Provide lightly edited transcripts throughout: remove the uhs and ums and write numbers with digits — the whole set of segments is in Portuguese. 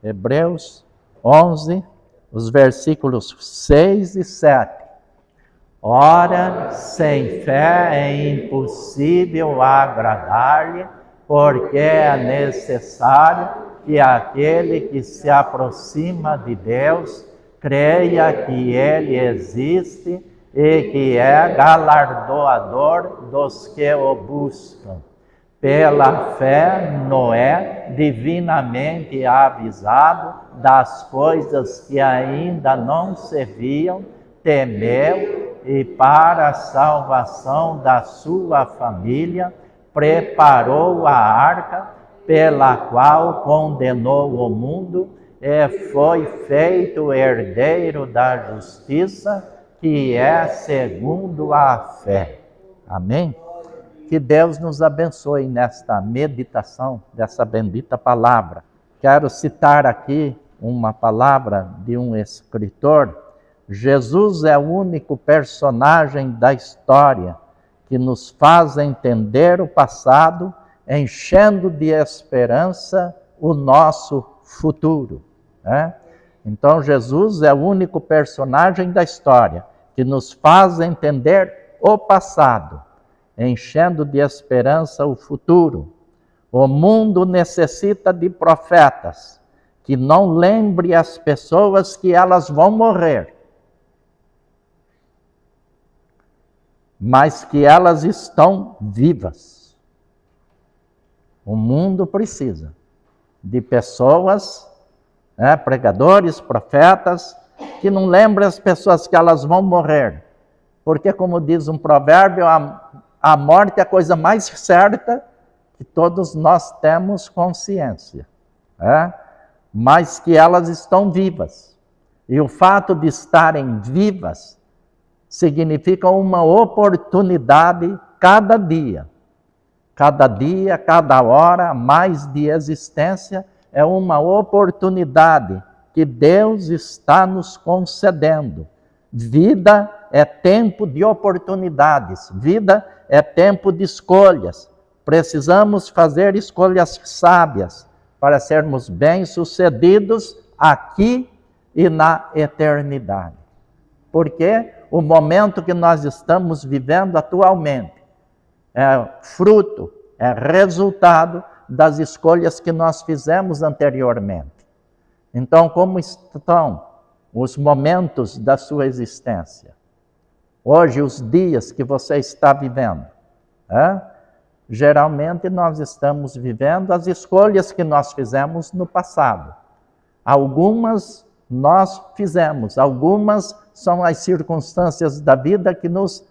Hebreus 11, os versículos 6 e 7. Ora, sem fé é impossível agradar-lhe, porque é necessário que aquele que se aproxima de Deus creia que Ele existe e que é galardoador dos que o buscam. Pela fé, Noé, divinamente avisado das coisas que ainda não se viam, temeu e, para a salvação da sua família, preparou a arca, pela qual condenou o mundo e foi feito herdeiro da justiça, que é segundo a fé. Amém? Que Deus nos abençoe nesta meditação dessa bendita palavra. Quero citar aqui uma palavra de um escritor. Jesus é o único personagem da história que nos faz entender o passado, enchendo de esperança o nosso futuro. Então, Jesus é o único personagem da história que nos faz entender o passado, enchendo de esperança o futuro. O mundo necessita de profetas que não lembrem as pessoas que elas vão morrer, mas que elas estão vivas. O mundo precisa de pessoas, pregadores, profetas, que não lembrem as pessoas que elas vão morrer. Porque, como diz um provérbio, a morte é a coisa mais certa que todos nós temos consciência. Mas que elas estão vivas. E o fato de estarem vivas significa uma oportunidade cada dia. Cada dia, cada hora, mais de existência, é uma oportunidade que Deus está nos concedendo. Vida é tempo de oportunidades, vida é tempo de escolhas. Precisamos fazer escolhas sábias para sermos bem-sucedidos aqui e na eternidade. Porque o momento que nós estamos vivendo atualmente é fruto, é resultado das escolhas que nós fizemos anteriormente. Então, como estão os momentos da sua existência? Hoje, os dias que você está vivendo. Geralmente, nós estamos vivendo as escolhas que nós fizemos no passado. Algumas nós fizemos, algumas são as circunstâncias da vida que nos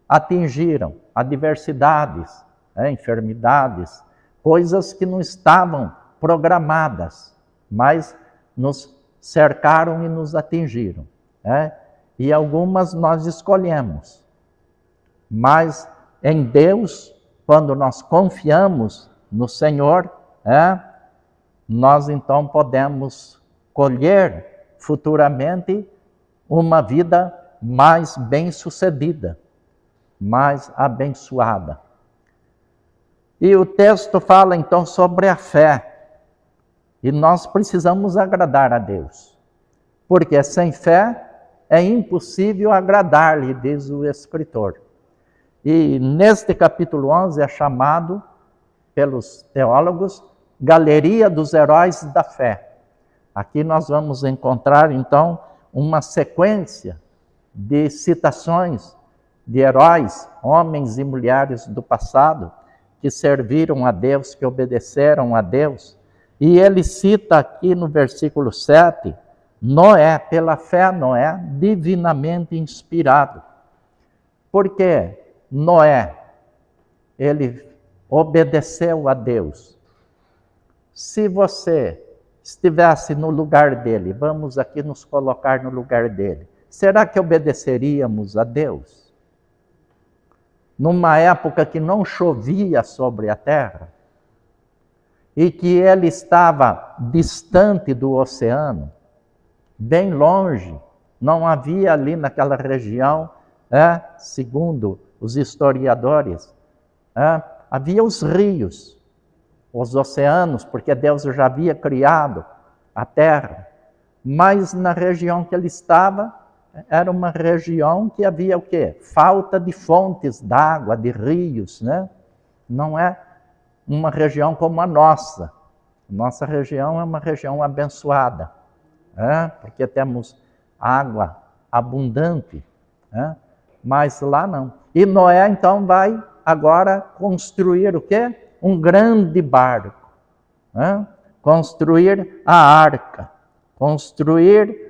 atingiram, adversidades, enfermidades, coisas que não estavam programadas, mas nos cercaram e nos atingiram. E algumas nós escolhemos. Mas em Deus, quando nós confiamos no Senhor, nós então podemos colher futuramente uma vida mais bem-sucedida, mais abençoada. E o texto fala então sobre a fé. E nós precisamos agradar a Deus. Porque sem fé é impossível agradar-lhe, diz o escritor. E neste capítulo 11 é chamado, pelos teólogos, Galeria dos Heróis da Fé. Aqui nós vamos encontrar, então, uma sequência de citações de heróis, homens e mulheres do passado, que serviram a Deus, que obedeceram a Deus. E ele cita aqui no versículo 7, Noé, pela fé Noé, divinamente inspirado. Porque Noé, ele obedeceu a Deus. Se você estivesse no lugar dele, vamos aqui nos colocar no lugar dele, será que obedeceríamos a Deus? Numa época que não chovia sobre a terra, e que ele estava distante do oceano, bem longe, não havia ali naquela região, segundo os historiadores, havia os rios, os oceanos, porque Deus já havia criado a terra. Mas na região que ele estava, era uma região que havia o quê? Falta de fontes d'água, de rios, né? Não é uma região como a nossa. Nossa região é uma região abençoada, porque temos água abundante, mas lá não. E Noé então vai agora construir o quê? Um grande barco, construir a arca, construir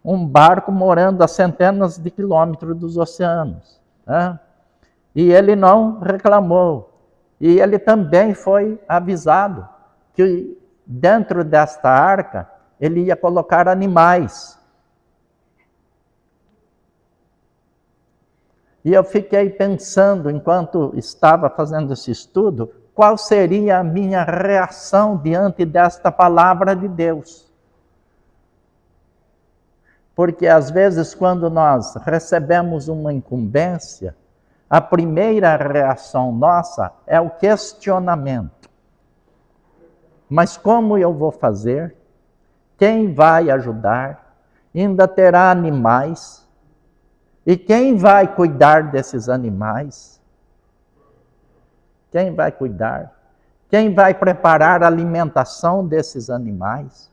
um barco morando a centenas de quilômetros dos oceanos. E ele não reclamou. E ele também foi avisado que dentro desta arca ele ia colocar animais. E eu fiquei pensando, enquanto estava fazendo esse estudo, qual seria a minha reação diante desta palavra de Deus. Porque às vezes quando nós recebemos uma incumbência, a primeira reação nossa é o questionamento. Mas como eu vou fazer? Quem vai ajudar? Ainda terá animais? E quem vai cuidar desses animais? Quem vai cuidar? Quem vai preparar a alimentação desses animais?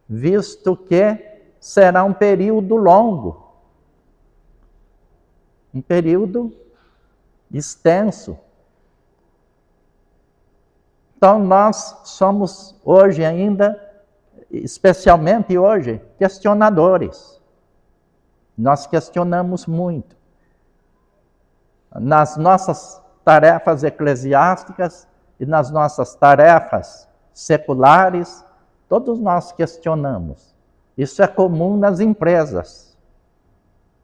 Visto que será um período longo. Um período extenso. Então nós somos hoje ainda, especialmente hoje, questionadores. Nós questionamos muito. Nas nossas tarefas eclesiásticas e nas nossas tarefas seculares, todos nós questionamos. Isso é comum nas empresas.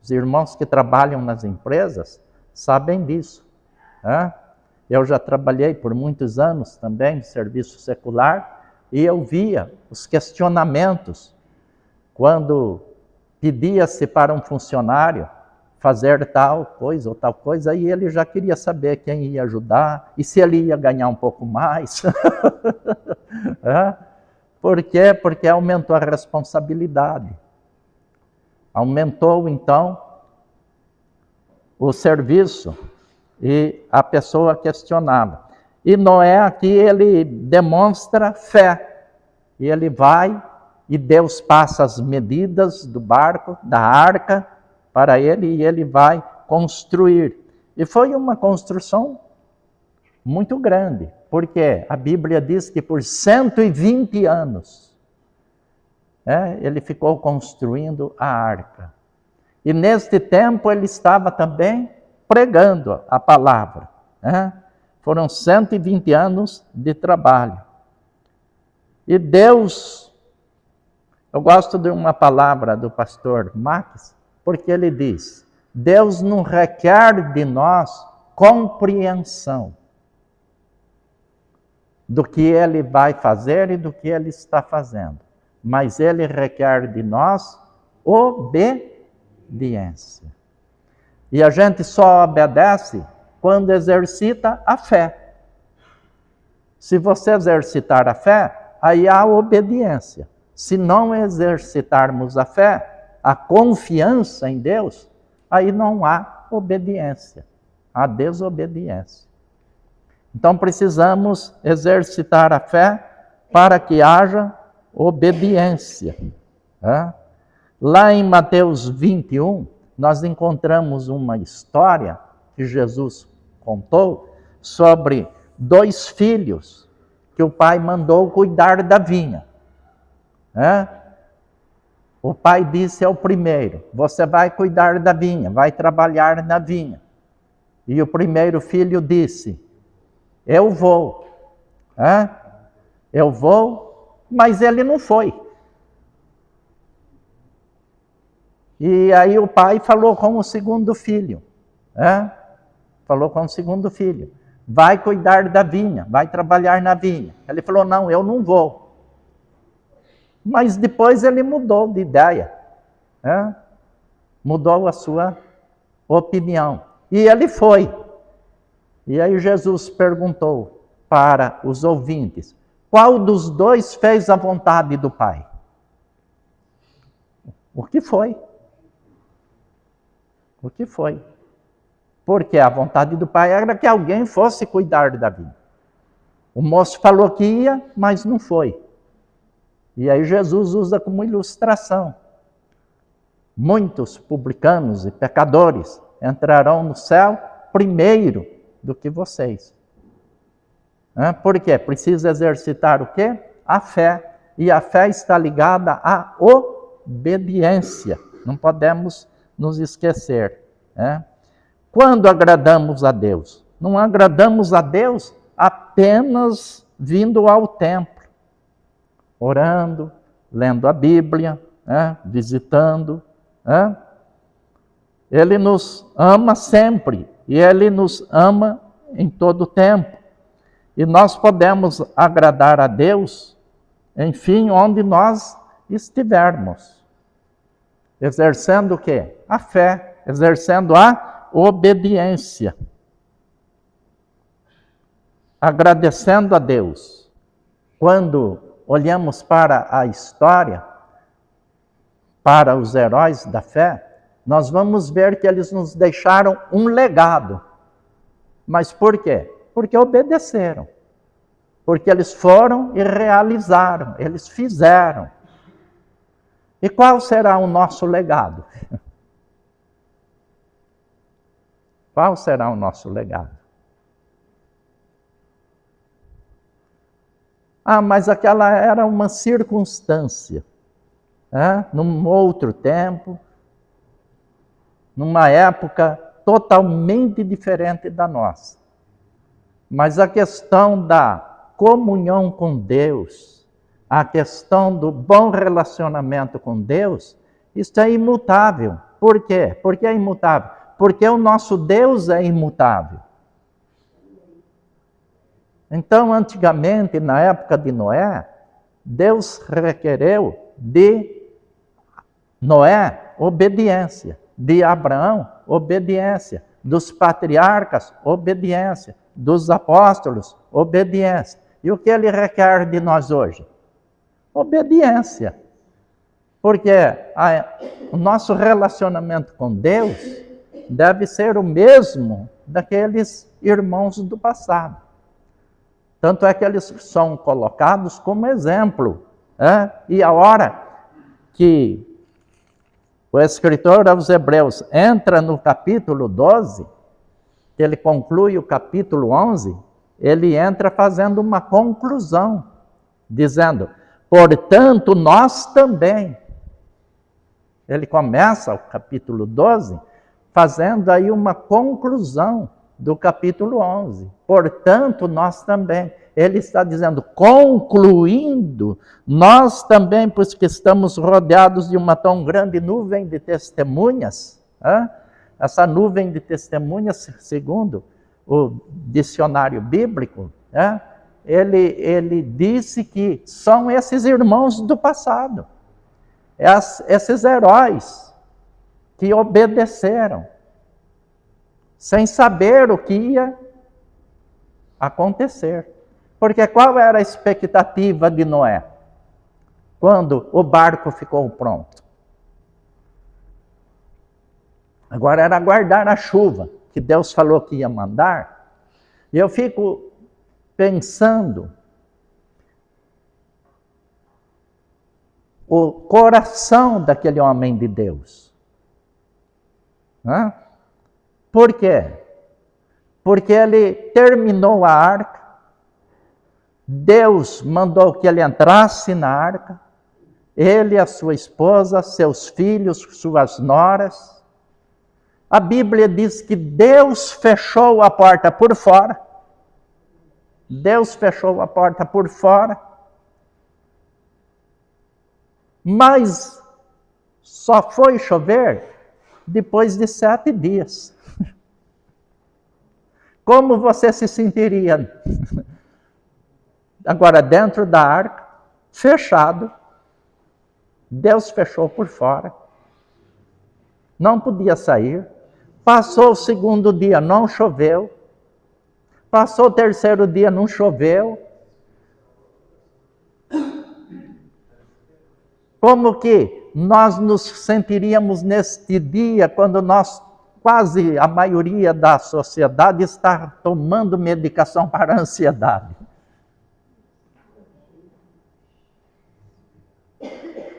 Os irmãos que trabalham nas empresas sabem disso. Eu já trabalhei por muitos anos também no serviço secular e eu via os questionamentos quando pedia-se para um funcionário fazer tal coisa ou tal coisa, e ele já queria saber quem ia ajudar e se ele ia ganhar um pouco mais. Por quê? Porque aumentou a responsabilidade. Aumentou, então, o serviço e a pessoa questionava. E Noé aqui, ele demonstra fé. E ele vai e Deus passa as medidas do barco, da arca, para ele e ele vai construir. E foi uma construção muito grande, porque a Bíblia diz que por 120 anos ele ficou construindo a arca. E neste tempo ele estava também pregando a palavra. Foram 120 anos de trabalho. E Deus, eu gosto de uma palavra do pastor Max, porque ele diz, Deus não requer de nós compreensão do que ele vai fazer e do que ele está fazendo. Mas ele requer de nós obediência. E a gente só obedece quando exercita a fé. Se você exercitar a fé, aí há obediência. Se não exercitarmos a fé, a confiança em Deus, aí não há obediência, há desobediência. Então precisamos exercitar a fé para que haja obediência. Lá em Mateus 21, nós encontramos uma história que Jesus contou sobre 2 filhos que o pai mandou cuidar da vinha. O pai disse ao primeiro, você vai cuidar da vinha, vai trabalhar na vinha. E o primeiro filho disse, eu vou. Eu vou, mas ele não foi. E aí o pai falou com o segundo filho. Falou com o segundo filho, vai cuidar da vinha, vai trabalhar na vinha. Ele falou, não, eu não vou. Mas depois ele mudou de ideia, mudou a sua opinião. E ele foi. E aí Jesus perguntou para os ouvintes, Qual dos dois fez a vontade do Pai? O que foi? O que foi? Porque a vontade do Pai era que alguém fosse cuidar da vida. O moço falou que ia, mas não foi. E aí Jesus usa como ilustração. Muitos publicanos e pecadores entrarão no céu primeiro do que vocês. Por quê? Precisa exercitar o quê? A fé. E a fé está ligada à obediência. Não podemos nos esquecer. Quando agradamos a Deus? Não agradamos a Deus apenas vindo ao templo, orando, lendo a Bíblia, visitando. Ele nos ama sempre e Ele nos ama em todo o tempo. E nós podemos agradar a Deus, enfim, onde nós estivermos. Exercendo o quê? A fé, exercendo a obediência. Agradecendo a Deus. Quando olhamos para a história, para os heróis da fé, nós vamos ver que eles nos deixaram um legado. Mas por quê? Porque obedeceram. Porque eles foram e realizaram, eles fizeram. E qual será o nosso legado? Qual será o nosso legado? Mas aquela era uma circunstância. Num outro tempo, numa época totalmente diferente da nossa. Mas a questão da comunhão com Deus, a questão do bom relacionamento com Deus, isso é imutável. Por quê? Por que é imutável? Porque o nosso Deus é imutável. Então, antigamente, na época de Noé, Deus requereu de Noé obediência, de Abraão obediência, dos patriarcas obediência, dos apóstolos obediência. E o que ele requer de nós hoje? Obediência. Porque o nosso relacionamento com Deus deve ser o mesmo daqueles irmãos do passado. Tanto é que eles são colocados como exemplo. E a hora que o escritor aos Hebreus entra no capítulo 12, que ele conclui o capítulo 11, ele entra fazendo uma conclusão, dizendo, portanto, nós também. Ele começa o capítulo 12 fazendo aí uma conclusão do capítulo 11. Portanto, nós também. Ele está dizendo, concluindo, nós também, pois que estamos rodeados de uma tão grande nuvem de testemunhas. Essa nuvem de testemunhas, segundo o dicionário bíblico, ele disse que são esses irmãos do passado. Esses heróis que obedeceram, sem saber o que ia acontecer. Porque qual era a expectativa de Noé? Quando o barco ficou pronto. Agora era aguardar a chuva, que Deus falou que ia mandar. E eu fico pensando, o coração daquele homem de Deus. Por quê? Porque ele terminou a arca, Deus mandou que ele entrasse na arca, ele, a sua esposa, seus filhos, suas noras. A Bíblia diz que Deus fechou a porta por fora. Deus fechou a porta por fora. Mas só foi chover depois de 7 dias. Como você se sentiria? Agora, dentro da arca, fechado, Deus fechou por fora. Não podia sair. Passou o 2º dia, não choveu. Passou o 3º dia, não choveu. Como que nós nos sentiríamos neste dia quando quase a maioria da sociedade está tomando medicação para a ansiedade?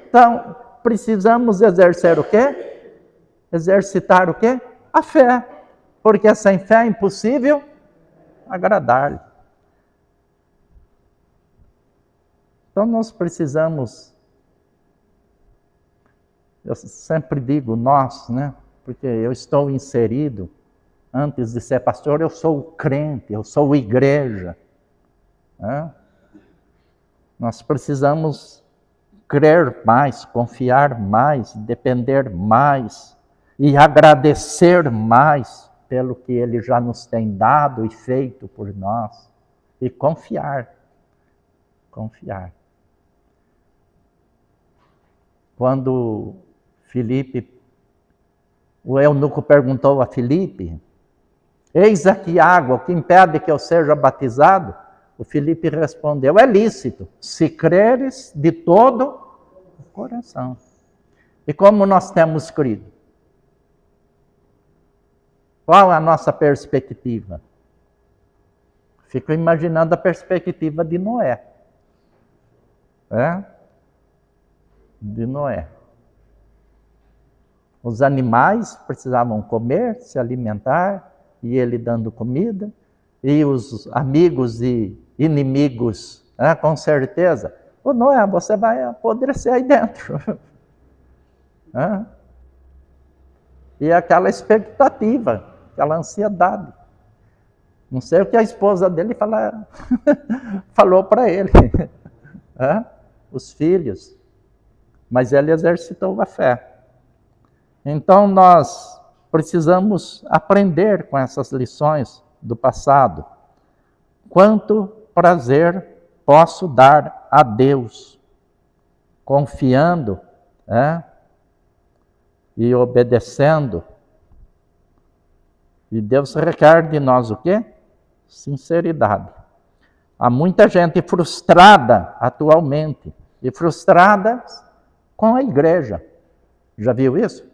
Então, precisamos exercer o quê? Exercitar o quê? A fé. Porque sem fé é impossível agradar-lhe. Então nós precisamos, eu sempre digo nós, né? Porque eu estou inserido, antes de ser pastor, eu sou crente, eu sou igreja. Né? Nós precisamos crer mais, confiar mais, depender mais e agradecer mais pelo que Ele já nos tem dado e feito por nós. E confiar. Confiar. Quando o eunuco perguntou a Filipe, eis aqui água, o que impede que eu seja batizado? O Filipe respondeu, é lícito, se creres de todo o coração. E como nós temos crido? Qual a nossa perspectiva? Fico imaginando a perspectiva de Noé. De Noé. Os animais precisavam comer, se alimentar, e ele dando comida, e os amigos e inimigos, com certeza. Ô Noé, você vai apodrecer aí dentro. E aquela expectativa, aquela ansiedade. Não sei o que a esposa dele falou para ele. Os filhos. Mas ele exercitou a fé. Então nós precisamos aprender com essas lições do passado. Quanto prazer posso dar a Deus, confiando e obedecendo. E Deus requer de nós o quê? Sinceridade. Há muita gente frustrada atualmente, e frustrada com a igreja. Já viu isso?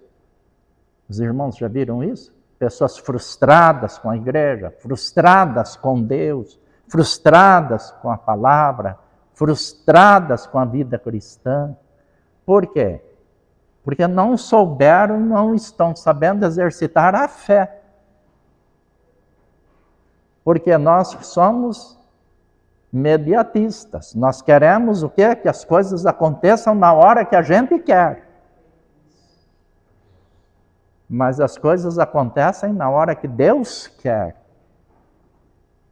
Os irmãos já viram isso? Pessoas frustradas com a igreja, frustradas com Deus, frustradas com a palavra, frustradas com a vida cristã. Por quê? Porque não souberam, não estão sabendo exercitar a fé. Porque nós somos mediatistas. Nós queremos o quê? Que as coisas aconteçam na hora que a gente quer. Mas as coisas acontecem na hora que Deus quer.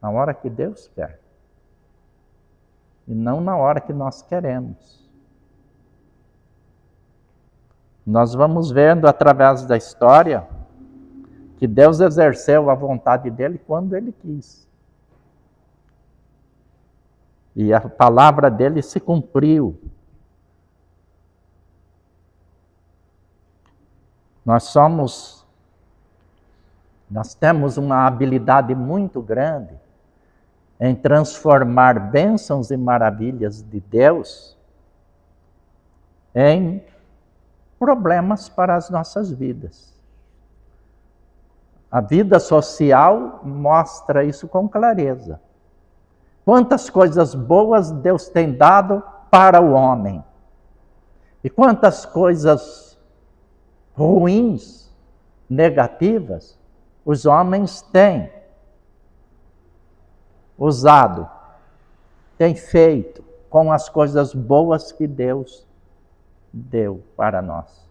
Na hora que Deus quer. E não na hora que nós queremos. Nós vamos vendo através da história que Deus exerceu a vontade dele quando ele quis. E a palavra dele se cumpriu. Nós temos uma habilidade muito grande em transformar bênçãos e maravilhas de Deus em problemas para as nossas vidas. A vida social mostra isso com clareza. Quantas coisas boas Deus tem dado para o homem. E quantas coisas ruins, negativas, os homens têm usado, têm feito com as coisas boas que Deus deu para nós.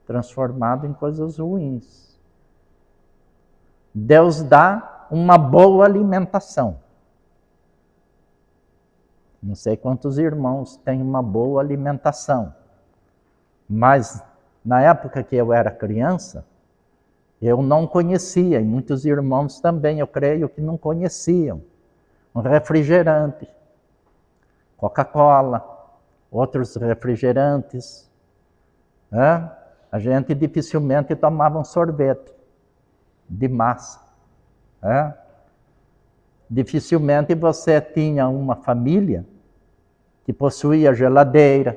Transformado em coisas ruins. Deus dá uma boa alimentação. Não sei quantos irmãos têm uma boa alimentação, mas na época que eu era criança, eu não conhecia, e muitos irmãos também, eu creio que não conheciam, um refrigerante, Coca-Cola, outros refrigerantes. A gente dificilmente tomava um sorvete de massa. Dificilmente você tinha uma família que possuía geladeira,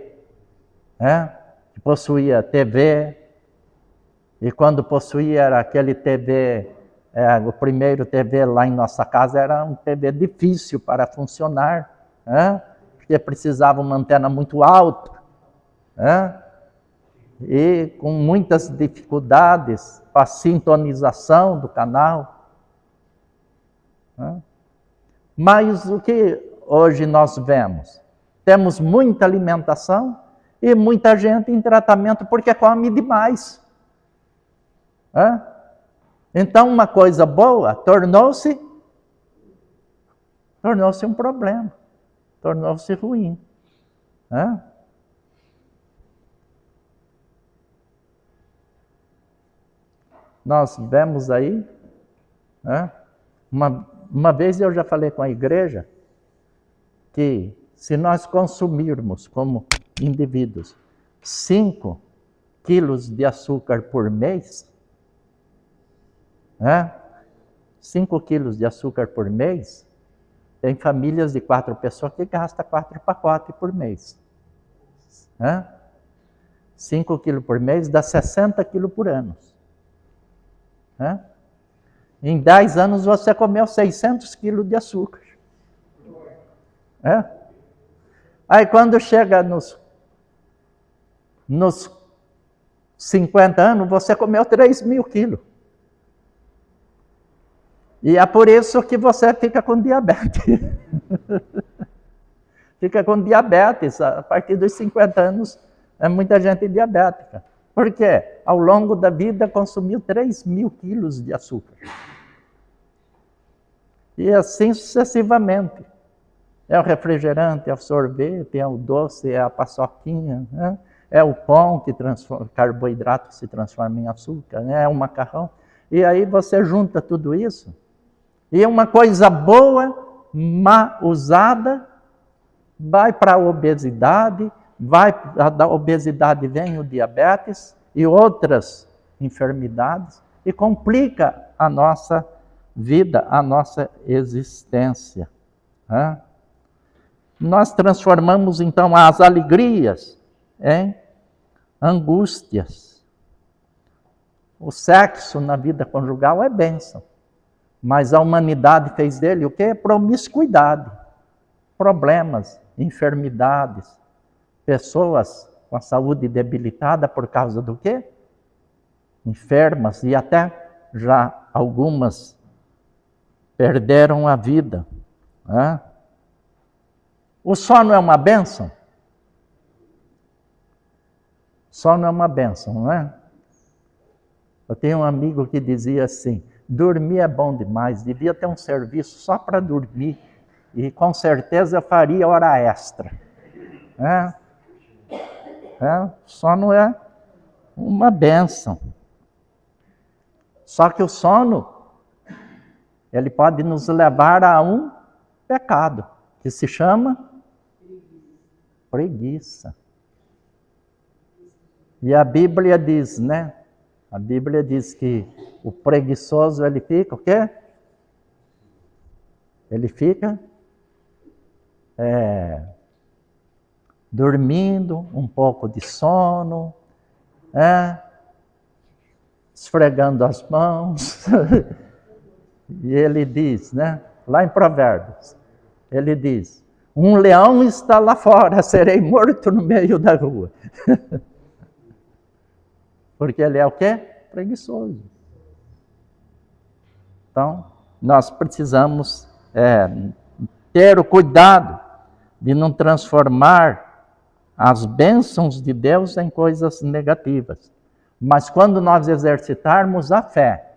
que possuía TV, e quando possuía era aquele TV, o primeiro TV lá em nossa casa era um TV difícil para funcionar, porque precisava uma antena muito alta, e com muitas dificuldades para a sintonização do canal. Mas o que hoje nós vemos? Temos muita alimentação e muita gente em tratamento porque come demais. Então, uma coisa boa tornou-se um problema, tornou-se ruim. Nós vemos aí, uma vez eu já falei com a igreja, que se nós consumirmos como indivíduos 5 quilos de açúcar por mês, 5 quilos de açúcar por mês, tem famílias de 4 pessoas que gastam 4 pacotes por mês. 5 quilos por mês dá 60 quilos por ano. Em 10 anos você comeu 600 quilos de açúcar. Aí quando chega nos 50 anos, você comeu 3.000 quilos. E é por isso que você fica com diabetes. Fica com diabetes. A partir dos 50 anos, é muita gente diabética. Por quê? Ao longo da vida consumiu 3.000 quilos de açúcar. E assim sucessivamente. É o refrigerante, é o sorvete, é o doce, é a paçoquinha, é o pão que carboidrato se transforma em açúcar, é o macarrão. E aí você junta tudo isso, e uma coisa boa, má usada, vai para a obesidade, da obesidade vem o diabetes e outras enfermidades, e complica a nossa vida, a nossa existência. Nós transformamos então as alegrias em angústias. O sexo na vida conjugal é bênção, mas a humanidade fez dele o quê? Promiscuidade, problemas, enfermidades, pessoas com a saúde debilitada por causa do quê? Enfermas, e até já algumas perderam a vida. O sono é uma bênção? Sono é uma bênção, não é? Eu tenho um amigo que dizia assim, dormir é bom demais, devia ter um serviço só para dormir, e com certeza eu faria hora extra. Sono é uma bênção. Só que o sono, ele pode nos levar a um pecado, que se chama preguiça. E a Bíblia diz, né? A Bíblia diz que o preguiçoso, ele fica o quê? Ele fica dormindo, um pouco de sono, esfregando as mãos. E ele diz, né? Lá em Provérbios, ele diz, um leão está lá fora, serei morto no meio da rua. Porque ele é o quê? Preguiçoso. Então, nós precisamos ter o cuidado de não transformar as bênçãos de Deus em coisas negativas. Mas quando nós exercitarmos a fé,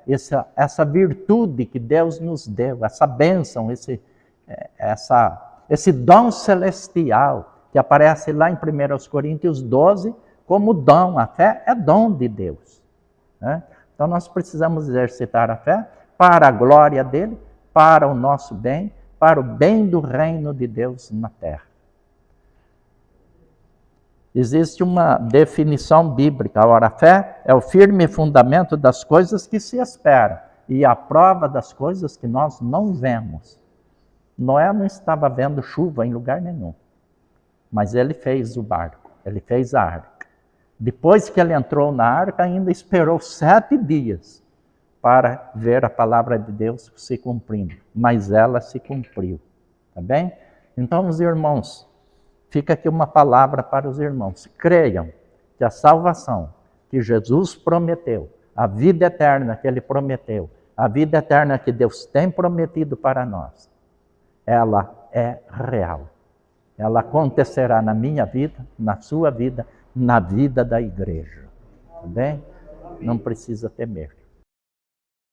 essa virtude que Deus nos deu, essa bênção, esse dom celestial que aparece lá em 1 Coríntios 12, como dom. A fé é dom de Deus. Então nós precisamos exercitar a fé para a glória dele, para o nosso bem, para o bem do reino de Deus na terra. Existe uma definição bíblica. Ora, a fé é o firme fundamento das coisas que se esperam e a prova das coisas que nós não vemos. Noé não estava vendo chuva em lugar nenhum, Mas ele fez o barco, ele fez a arca. Depois que ele entrou na arca, ainda esperou 7 dias para ver a palavra de Deus se cumprindo. Mas ela se cumpriu, tá bem? Então, os irmãos, fica aqui uma palavra para os irmãos. Creiam que a salvação que Jesus prometeu, a vida eterna que ele prometeu, a vida eterna que Deus tem prometido para nós, ela é real. Ela acontecerá na minha vida, na sua vida, na vida da igreja. Tá bem? Não precisa temer.